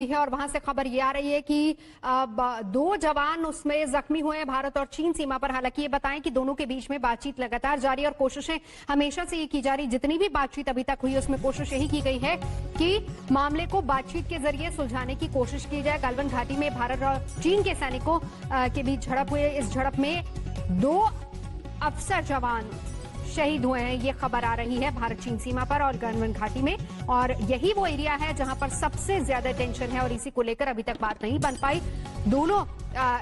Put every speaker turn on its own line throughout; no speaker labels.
है और वहां से खबर ये आ रही है कि दो जवान उसमें जख्मी हुए हैं भारत और चीन सीमा पर। हालांकि ये बताएं कि दोनों के बीच में बातचीत लगातार जारी और कोशिशें हमेशा से ये की जा रही, जितनी भी बातचीत अभी तक हुई उसमें कोशिश यही की गई है कि मामले को बातचीत के जरिए सुलझाने की कोशिश की जाए। गलवान घाटी में भारत और चीन के सैनिकों के बीच झड़प हुई। इस झड़प में 2 अफसर जवान शहीद हुए हैं, ये खबर आ रही है भारत चीन सीमा पर और गलवान घाटी में। और यही वो एरिया है जहां पर सबसे ज्यादा टेंशन है और इसी को लेकर अभी तक बात नहीं बन पाई। दोनों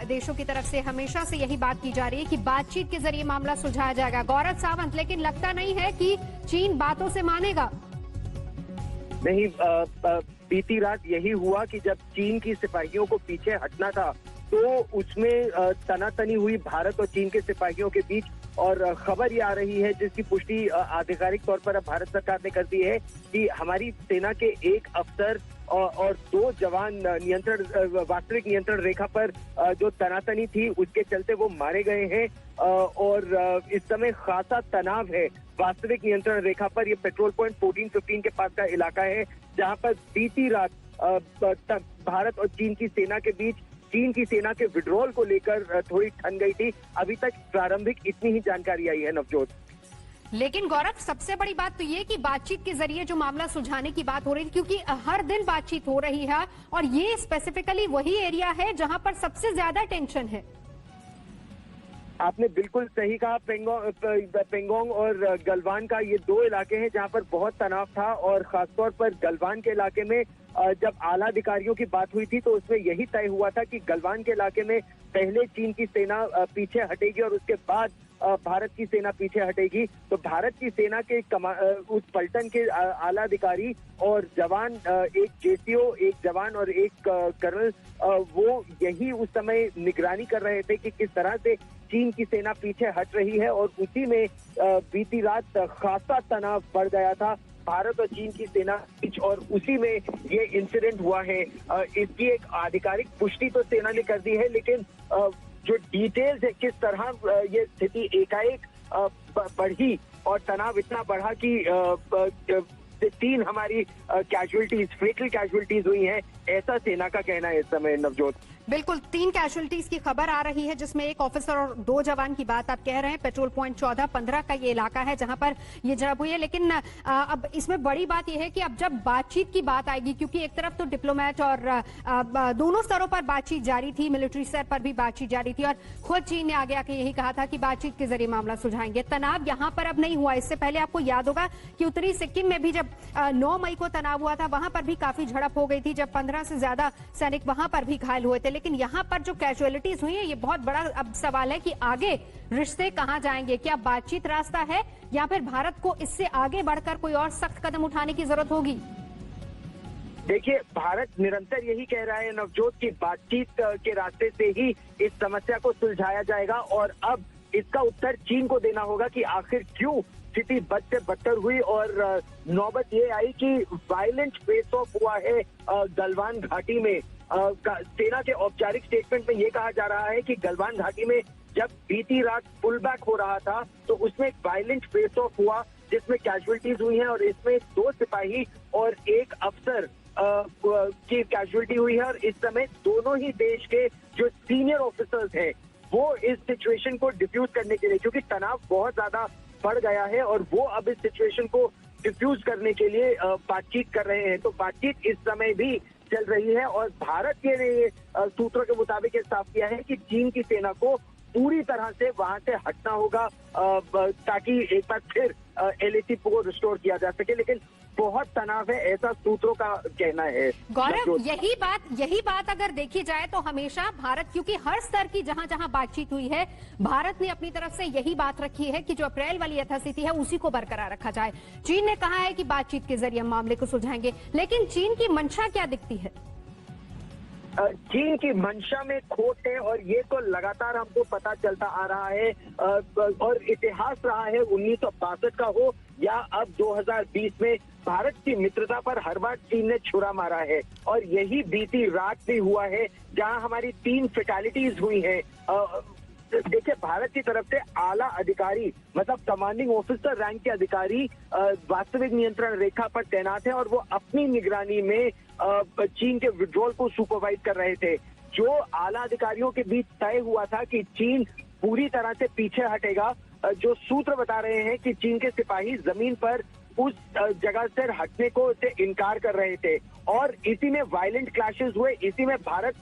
देशों की तरफ से हमेशा से यही बात की जा रही है कि बातचीत के जरिए मामला सुलझाया जाएगा। गौरव सावंत, लेकिन लगता नहीं है कि चीन बातों से मानेगा।
नहीं, बीती रात यही हुआ कि जब चीन की सिपाहियों को पीछे हटना था तो उसमें तनातनी हुई भारत और चीन के सिपाहियों के बीच। और खबर ये आ रही है जिसकी पुष्टि आधिकारिक तौर पर अब भारत सरकार ने कर दी है कि हमारी सेना के 1 अफसर और 2 जवान वास्तविक नियंत्रण रेखा पर जो तनातनी थी उसके चलते वो मारे गए हैं। और इस समय खासा तनाव है वास्तविक नियंत्रण रेखा पर। ये पेट्रोल पॉइंट 14-15 के पास का इलाका है जहां पर बीती रात भारत और चीन की सेना के बीच चीन की सेना के विड्रॉल को लेकर थोड़ी ठन गई थी। अभी तक प्रारंभिक इतनी ही जानकारी आई है नवजोत।
लेकिन गौरव, सबसे बड़ी बात तो ये कि बातचीत के जरिए जो मामला सुलझाने की बात हो रही है, क्योंकि हर दिन बातचीत हो रही है और ये स्पेसिफिकली वही एरिया है जहां पर सबसे ज्यादा टेंशन है।
आपने बिल्कुल सही कहा। पेंगोंग और गलवान का ये 2 इलाके हैं जहां पर बहुत तनाव था। और खासतौर पर गलवान के इलाके में जब आला अधिकारियों की बात हुई थी तो उसमें यही तय हुआ था कि गलवान के इलाके में पहले चीन की सेना पीछे हटेगी और उसके बाद भारत की सेना पीछे हटेगी। तो भारत की सेना के उस पलटन के आला अधिकारी और जवान, एक जेसीओ, एक जवान और एक कर्नल, वो यही उस समय निगरानी कर रहे थे कि किस तरह से चीन की सेना पीछे हट रही है। और उसी में बीती रात खासा तनाव बढ़ गया था भारत और चीन की सेना बीच और उसी में ये इंसिडेंट हुआ है। इसकी एक आधिकारिक पुष्टि तो सेना ने कर दी है, लेकिन जो डिटेल्स है किस तरह ये स्थिति एकाएक बढ़ी और तनाव इतना बढ़ा कि 3 हमारी फेटल कैजुअलिटीज हुई हैं, ऐसा सेना का कहना है इस समय नवजोत।
बिल्कुल, 3 कैजुअलिटीज की खबर आ रही है जिसमें 1 ऑफिसर और 2 जवान की बात आप कह रहे हैं। पेट्रोल पॉइंट 14-15 का ये इलाका है जहां पर ये झड़प हुई है। लेकिन अब इसमें बड़ी बात यह है कि अब जब बातचीत की बात आएगी, क्योंकि एक तरफ तो डिप्लोमेट और दोनों स्तरों पर बातचीत जारी थी, मिलिट्री स्तर पर भी बातचीत जारी थी और खुद चीन ने आगे आके यही कहा था कि बातचीत के जरिए मामला सुलझाएंगे। तनाव यहाँ पर अब नहीं हुआ। इससे पहले आपको याद होगा कि उत्तरी सिक्किम में भी जब 9 मई को तनाव हुआ था, वहां पर भी काफी झड़प हो गई थी, जब 15 से ज्यादा सैनिक वहां पर भी घायल हुए थे। लेकिन यहां पर जो कैजुअलिटीज हुई है, ये बहुत बड़ा अब सवाल है कि आगे रिश्ते कहां जाएंगे। क्या बातचीत रास्ता है या फिर भारत को इससे आगे बढ़कर कोई और सख्त कदम उठाने की जरूरत होगी?
देखिए, भारत निरंतर यही कह रहा है नवजोत की बातचीत के रास्ते से ही इस समस्या को सुलझाया जाएगा। और अब इसका उत्तर चीन को देना होगा कि आखिर क्यों स्थिति बद से बदतर हुई और नौबत ये आई कि वायलेंट फेस ऑफ हुआ है गलवान घाटी में। सेना के औपचारिक स्टेटमेंट में ये कहा जा रहा है कि गलवान घाटी में जब बीती रात पुल बैक हो रहा था तो उसमें एक वायलेंट फेस ऑफ हुआ जिसमें कैजुअलिटीज हुई हैं और इसमें 2 सिपाही और 1 अफसर की कैजुअलिटी हुई है। और इस समय दोनों ही देश के जो सीनियर ऑफिसर्स हैं वो इस सिचुएशन को डिफ्यूज करने के लिए, क्योंकि तनाव बहुत ज्यादा बढ़ गया है और वो अब इस सिचुएशन को डिफ्यूज करने के लिए बातचीत कर रहे हैं। तो बातचीत इस समय भी चल रही है और भारत के सूत्रों के मुताबिक ये साफ किया है कि चीन की सेना को पूरी तरह से वहां से हटना होगा ताकि एक बार फिर LAC को रिस्टोर किया जा सके। लेकिन बहुत तनाव है, ऐसा सूत्रों का कहना है।
गौरव, यही बात अगर देखी जाए तो हमेशा भारत, क्योंकि हर स्तर की जहां जहां बातचीत हुई है, भारत ने अपनी तरफ से यही बात रखी है कि जो अप्रैल वाली यथास्थिति है उसी को बरकरार रखा जाए। चीन ने कहा है कि बातचीत के जरिए मामले को सुलझाएंगे, लेकिन चीन की मंशा क्या दिखती है?
चीन की मंशा में खोट है और ये तो लगातार हमको पता चलता आ रहा है और इतिहास रहा है 1962 का हो या अब 2020 में भारत की मित्रता पर हर बार चीन ने छुरा मारा है। और यही बीती रात भी हुआ है जहां हमारी 3 फैटालिटीज हुई हैं। देखिए, भारत की तरफ से आला अधिकारी मतलब कमांडिंग ऑफिसर रैंक के अधिकारी वास्तविक नियंत्रण रेखा पर तैनात हैं और वो अपनी निगरानी में चीन के विड्रॉल को सुपरवाइज कर रहे थे। जो आला अधिकारियों के बीच तय हुआ था कि चीन पूरी तरह से पीछे हटेगा, जो सूत्र बता रहे हैं कि चीन के सिपाही जमीन पर उस जगह से हटने को से इनकार कर रहे थे और इसी में वायलेंट क्लैशेस हुए। इसी में भारत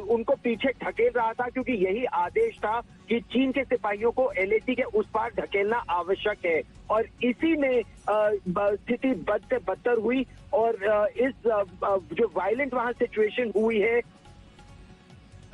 उनको पीछे ढकेल रहा था क्योंकि यही आदेश था कि चीन के सिपाहियों को एलएसी के उस पार ढकेलना आवश्यक है और इसी में स्थिति बद से बदतर हुई और इस जो वायलेंट वहां सिचुएशन हुई है,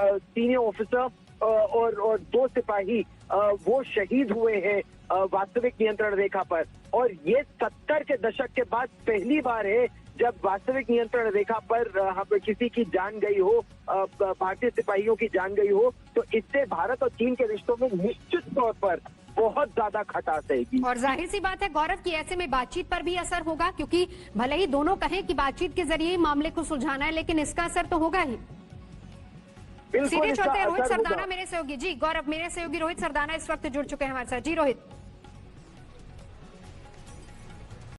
सीनियर ऑफिसर और 2 सिपाही वो शहीद हुए हैं वास्तविक नियंत्रण रेखा पर। और ये 70 के दशक के बाद पहली बार है जब वास्तविक नियंत्रण रेखा पर किसी की जान गई हो, भारतीय सिपाहियों की जान गई हो, तो इससे भारत और चीन के रिश्तों में निश्चित तौर पर बहुत ज्यादा खटास आएगी।
और जाहिर सी बात है गौरव की ऐसे में बातचीत पर भी असर होगा, क्योंकि भले ही दोनों कहें कि बातचीत के जरिए मामले को सुलझाना है, लेकिन इसका असर तो होगा ही। सीधे चलते हैं रोहित सरदाना मेरे सहयोगी। जी गौरव, मेरे सहयोगी रोहित सरदाना इस वक्त जुड़ चुके हैं हमारे साथ। जी रोहित।